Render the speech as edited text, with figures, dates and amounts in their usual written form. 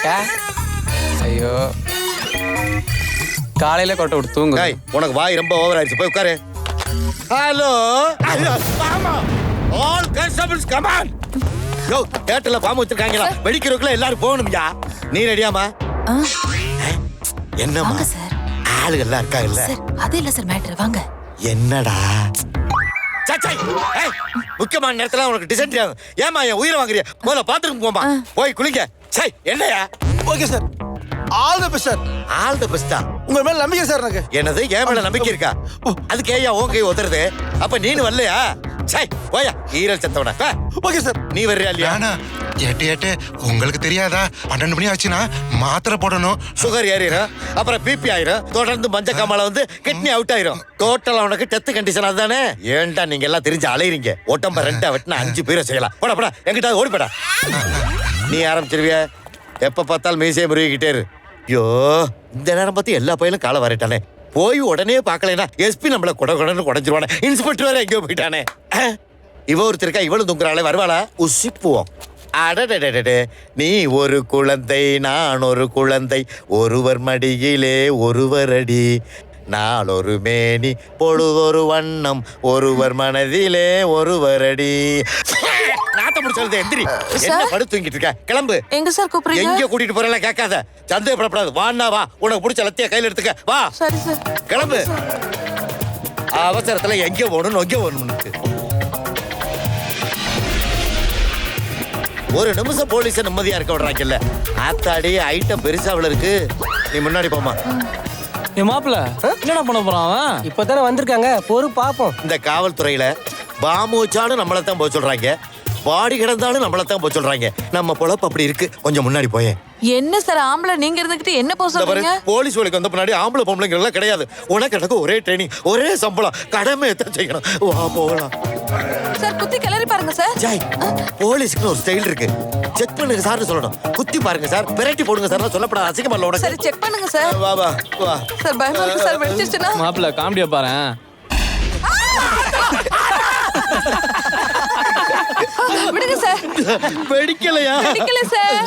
அக்கா ஐயோ காலையில கொட்டை விட்டு தூங்கு. உனக்கு வாய் ரொம்ப ஓவர் ஆயிடுச்சு, போய் உட்காரு. Hello all constables come on. Yo தியேட்டர்ல பாம்பு வச்சிருக்காங்களா, வெடிக்கிறதுக்குள்ள எல்லாரும் போகணும்யா. நீ ரெடியாமா? என்னம்மா சார் ஆளுகள் எல்லாம் இருக்கா இல்ல? அது இல்ல சார் மேட்டர், வாங்க. என்னடா முக்கியமான நேரத்துல உனக்கு டிசென்ட்ரி ஆகும். ஏமா என் உயிரை வாங்குறிய? முதல்ல பாத்ரூம் போமா, போய் குளிங்க. சை என்னையா? Okay sir, all the best sir. All the பெஸ்டா? உங்க மேல நம்பிக்கை சார் எனக்கு. என்னது என் மேல நம்பிக்கை இருக்கா? அதுக்கு ஏயா உன் கை உதறது? அப்ப நீனு வரலையா? சை போயா ஈரல் செத்தவன. Okay sir. நீ வர்றியா இல்லையா? ஏட்டு உங்களுக்கு தெரியாதா? 12 மணி ஆச்சுன்னா மாத்திரை போடணும். சுகர் ஏறிடும், அப்புறம் பிபி ஆயிரும், தொடர்ந்து மஞ்ச காமால வந்து கிட்னி அவுட் ஆயிரும். டோட்டலா உனக்கு டெத் கண்டிஷன் அதுதானே? ஏன்டா நீங்க எல்லாம் தெரிஞ்சு அலையறீங்க? ஒட்டம்ப ரெண்டா வெட்டினா 5 பேரை செய்யலாம். போடா போடா, எங்கிட்ட ஓடி போடா. நீ ஆரம்பிச்சிருவிய? எப்ப பார்த்தாலும் மீசையை முருகிக்கிட்டே இரு. ஐயோ இந்த நேரம் பார்த்து எல்லா பையனும் காலை வரட்டானே. போய் உடனே பார்க்கலைன்னா எஸ்பி நம்மள கொடன்னு குடைஞ்சிருவானே. இன்ஸ்பெக்டர் வேற எங்கேயோ போயிட்டானே. இவ ஒருத்தருக்கா, இவளும் தூங்குறாளே, வருவாளா? உசிப்புவோம். அடடடடே, நீ ஒரு குழந்தை நான் ஒரு குழந்தை, ஒருவர் மடியிலே ஒருவர் அடி, நாளொரு மேனி பொழுதொரு வண்ணம், ஒருவர் மனதிலே ஒருவர் அடி. நாத்த முடிச்சது எந்திரி. என்ன படுத்து தூங்கிட்டு இருக்க? கிளம்பு. எங்க சார் கூப்பிடுறீங்க? எங்க கூட்டிட்டு போறல கேட்காத, சந்தேகப்படக்கூடாது. வாண்ணா வா, உனக்கு பிடிச்ச லத்திய கையில எடுத்துக்க வா. சரி சார். கிளம்பு. அவசரத்துல எங்க போகணும் நொங்க போகணும். ஒரு நிமிஷம் போலீஸ நிம்மதியா இருக்க விடுறாங்கல்ல. ஆத்தாடி ஐட்டம் பெருசாவில் இருக்கு. நீ முன்னாடி போமா. என் மாப்பிள்ள என்னடா பண்ண போறான் அவன்? இப்பதானே வந்திருக்காங்க, பொறு பாப்போம். இந்த காவல்துறையில பாம்பு வச்சாலும் நம்மளத்தான் போக சொல்றாங்க, பாடி கிடந்தாலும் நம்மளத்தான் போக சொல்றாங்க. நம்ம பொழப்பு அப்படி இருக்கு. கொஞ்சம் முன்னாடி போயே. என்ன சார் ஆம்பளை நீங்க இருந்துகிட்டு என்ன போக சொல்றீங்க? போலீஸ் வேலைக்கு வந்த முன்னாடி ஆம்பளை பொம்பளைங்க எல்லாம் கிடையாது. உனக்கு எனக்கு ஒரே ட்ரைனிங், ஒரே சம்பளம், கடமை எத்தான் செய்யணும். வா போகலாம். சார் குத்தி கிளறி பாருங்க சார். ஜாய், போலீஸ்க்கு ஒரு ஸ்டைல் இருக்கு. செக் பண்ணுங்க சார் சொல்லணும். குத்தி பாருங்க சார், பெரட்டி போடுங்க சார் சொல்லப்படாது. அசிங்கமா இல்ல உனக்கு? சரி செக் பண்ணுங்க சார். வா வா வா சார் பயமா இருக்கு சார், வெடிச்சிருச்சுனா? மாப்பிள்ள காமெடியா பாரு. விடுங்க சார். வெடிக்கலையா? வெடிக்கல சார்.